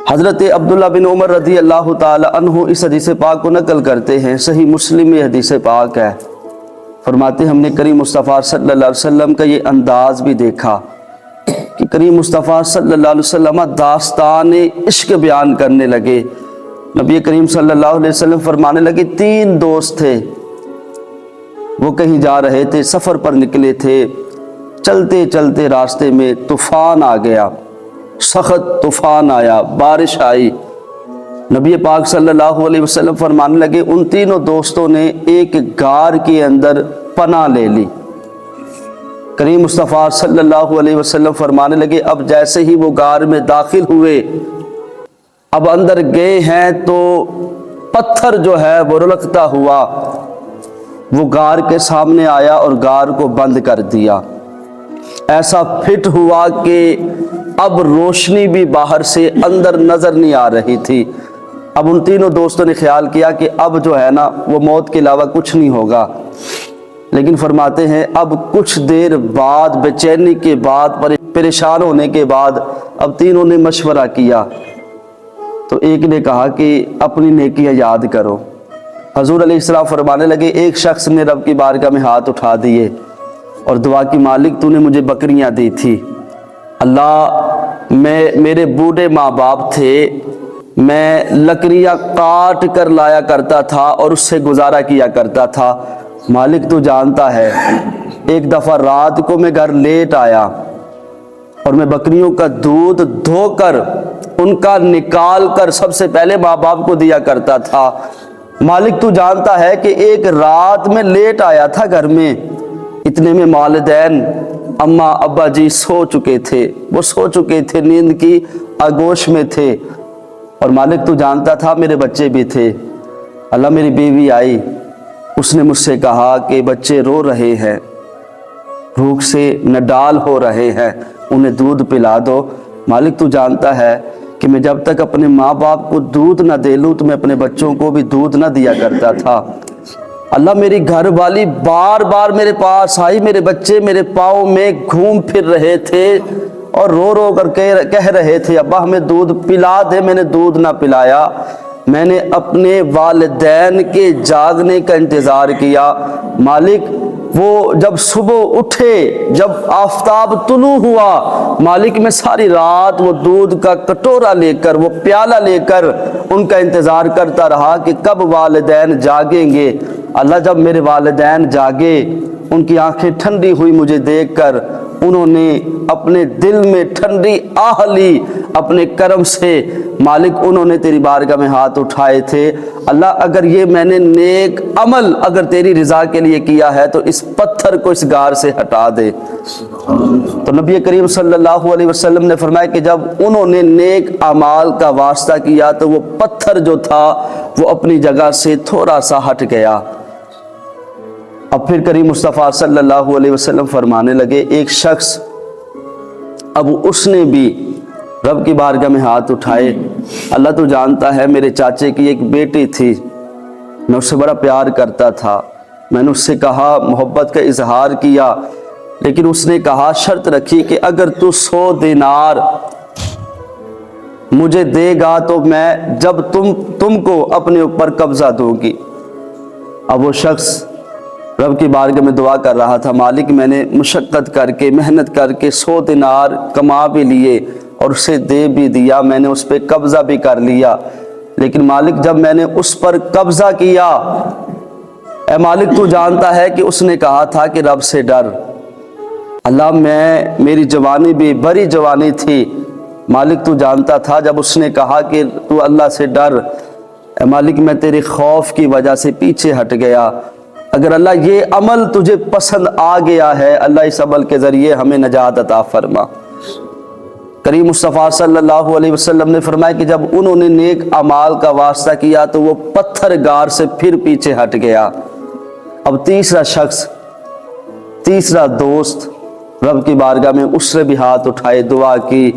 حضرت عبداللہ بن عمر رضی اللہ تعالی عنہ اس حدیث پاک کو نقل کرتے ہیں، صحیح مسلم میں حدیث پاک ہے۔ فرماتے ہم نے کریم مصطفیٰ صلی اللہ علیہ وسلم کا یہ انداز بھی دیکھا کہ کریم مصطفیٰ صلی اللہ علیہ وسلم داستان عشق بیان کرنے لگے۔ نبی کریم صلی اللہ علیہ وسلم فرمانے لگے 3 دوست تھے، وہ کہیں جا رہے تھے، سفر پر نکلے تھے، چلتے چلتے راستے میں طوفان آ گیا، سخت طوفان آیا، بارش آئی۔ نبی پاک صلی اللہ علیہ وسلم فرمانے لگے ان تینوں دوستوں نے ایک غار کے اندر پناہ لے لی۔ کریم مصطفیٰ صلی اللہ علیہ وسلم فرمانے لگے اب جیسے ہی وہ غار میں داخل ہوئے، اب اندر گئے ہیں تو پتھر جو ہے وہ رلکتا ہوا وہ غار کے سامنے آیا اور غار کو بند کر دیا۔ ایسا فٹ ہوا کہ اب روشنی بھی باہر سے اندر نظر نہیں آ رہی تھی۔ اب ان تینوں دوستوں نے خیال کیا کہ اب جو ہے نا وہ موت کے علاوہ کچھ نہیں ہوگا، لیکن فرماتے ہیں اب کچھ دیر بعد، بے چینی کے بعد، پریشان ہونے کے بعد اب تینوں نے مشورہ کیا تو ایک نے کہا کہ اپنی نیکیاں یاد کرو۔ حضور علیہ السلام فرمانے لگے ایک شخص نے رب کی بارگاہ میں ہاتھ اٹھا دیے اور دعا کی مالک تو نے مجھے بکریاں دی تھی، اللہ میرے بوڑھے ماں باپ تھے، میں لکڑیاں کاٹ کر لایا کرتا تھا اور اس سے گزارا کیا کرتا تھا، مالک تو جانتا ہے ایک دفعہ رات کو میں گھر لیٹ آیا اور میں بکریوں کا دودھ دھو کر ان کا نکال کر سب سے پہلے ماں باپ کو دیا کرتا تھا، مالک تو جانتا ہے کہ ایک رات میں لیٹ آیا تھا گھر میں، اتنے میں والدین اماں ابا جی سو چکے تھے، وہ سو چکے تھے، نیند کی آغوش میں تھے، اور مالک تو جانتا تھا میرے بچے بھی تھے۔ اللہ میری بیوی آئی، اس نے مجھ سے کہا کہ بچے رو رہے ہیں، بھوک سے نڈال ہو رہے ہیں، انہیں دودھ پلا دو۔ مالک تو جانتا ہے کہ میں جب تک اپنے ماں باپ کو دودھ نہ دے لوں تو میں اپنے بچوں کو بھی دودھ نہ دیا کرتا تھا۔ اللہ میری گھر والی بار بار میرے پاس آئی، میرے بچے میرے پاؤں میں گھوم پھر رہے تھے اور رو رو کر کہہ رہے تھے ابا ہمیں دودھ پلا دے، میں نے دودھ نہ پلایا، میں نے اپنے والدین کے جاگنے کا انتظار کیا۔ مالک وہ جب صبح اٹھے، جب آفتاب طلوع ہوا، مالک میں ساری رات وہ دودھ کا کٹورا لے کر، وہ پیالہ لے کر ان کا انتظار کرتا رہا کہ کب والدین جاگیں گے۔ اللہ جب میرے والدین جاگے، ان کی آنکھیں ٹھنڈی ہوئی مجھے دیکھ کر، انہوں نے اپنے دل میں ٹھنڈی آہ لی اپنے کرم سے، مالک انہوں نے تیری بارگاہ میں ہاتھ اٹھائے تھے، اللہ اگر یہ میں نے نیک عمل اگر تیری رضا کے لیے کیا ہے تو اس پتھر کو اس غار سے ہٹا دے۔ تو نبی کریم صلی اللہ علیہ وسلم نے فرمایا کہ جب انہوں نے نیک اعمال کا واسطہ کیا تو وہ پتھر جو تھا وہ اپنی جگہ سے تھوڑا سا ہٹ گیا۔ اب پھر کریم مصطفیٰ صلی اللہ علیہ وسلم فرمانے لگے ایک شخص، اب اس نے بھی رب کی بارگاہ میں ہاتھ اٹھائے، اللہ تو جانتا ہے میرے چاچے کی ایک بیٹی تھی، میں اس سے بڑا پیار کرتا تھا، میں نے اس سے کہا، محبت کا اظہار کیا، لیکن اس نے کہا، شرط رکھی کہ اگر تو 100 دینار مجھے دے گا تو میں جب تم کو اپنے اوپر قبضہ دوں گی۔ اب وہ شخص رب کی بارگاہ میں دعا کر رہا تھا، مالک میں نے مشقت کر کے، محنت کر کے 100 دینار کما بھی لیے اور اسے دے بھی دیا، میں نے اس پہ قبضہ بھی کر لیا، لیکن مالک جب میں نے اس پر قبضہ کیا، اے مالک تو جانتا ہے کہ اس نے کہا تھا کہ رب سے ڈر۔ اللہ میری جوانی بھی بڑی جوانی تھی، مالک تو جانتا تھا جب اس نے کہا کہ تو اللہ سے ڈر، اے مالک میں تیرے خوف کی وجہ سے پیچھے ہٹ گیا، اگر اللہ یہ عمل تجھے پسند آ گیا ہے، اللہ اس عمل کے ذریعے ہمیں نجات عطا فرما۔ کریم مصطفیٰ صلی اللہ علیہ وسلم نے فرمایا کہ جب انہوں نے نیک اعمال کا واسطہ کیا تو وہ پتھر غار سے پھر پیچھے ہٹ گیا۔ اب تیسرا شخص، تیسرا دوست رب کی بارگاہ میں اس نے بھی ہاتھ اٹھائے، دعا کی،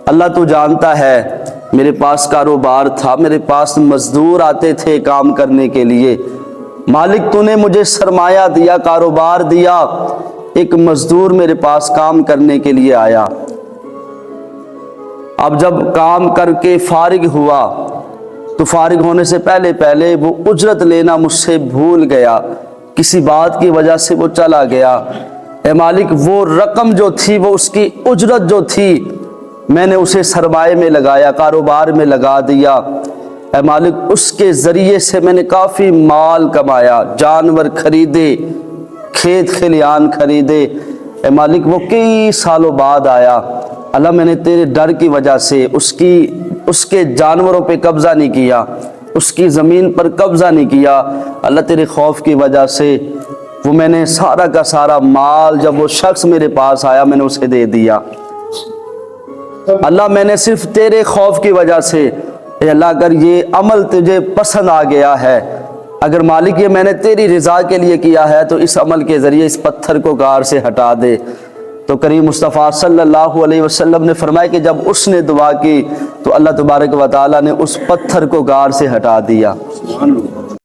اللہ تو جانتا ہے میرے پاس کاروبار تھا، میرے پاس مزدور آتے تھے کام کرنے کے لیے، مالک تو نے مجھے سرمایہ دیا، کاروبار دیا، ایک مزدور میرے پاس کام کرنے کے لیے آیا، اب جب کام کر کے فارغ ہوا تو فارغ ہونے سے پہلے پہلے وہ اجرت لینا مجھ سے بھول گیا، کسی بات کی وجہ سے وہ چلا گیا۔ اے مالک وہ رقم جو تھی، وہ اس کی اجرت جو تھی، میں نے اسے سرمایے میں لگایا، کاروبار میں لگا دیا۔ اے مالک اس کے ذریعے سے میں نے کافی مال کمایا، جانور خریدے، کھیت کھلیان خریدے۔ اے مالک وہ کئی سالوں بعد آیا، اللہ میں نے تیرے ڈر کی وجہ سے اس کے جانوروں پہ قبضہ نہیں کیا، اس کی زمین پر قبضہ نہیں کیا، اللہ تیرے خوف کی وجہ سے وہ میں نے سارا کا سارا مال جب وہ شخص میرے پاس آیا میں نے اسے دے دیا۔ اللہ میں نے صرف تیرے خوف کی وجہ سے، اے اللہ اگر یہ عمل تجھے پسند آ گیا ہے، اگر مالک یہ میں نے تیری رضا کے لیے کیا ہے تو اس عمل کے ذریعے اس پتھر کو غار سے ہٹا دے۔ تو کریم مصطفیٰ صلی اللہ علیہ وسلم نے فرمایا کہ جب اس نے دعا کی تو اللہ تبارک و تعالیٰ نے اس پتھر کو غار سے ہٹا دیا۔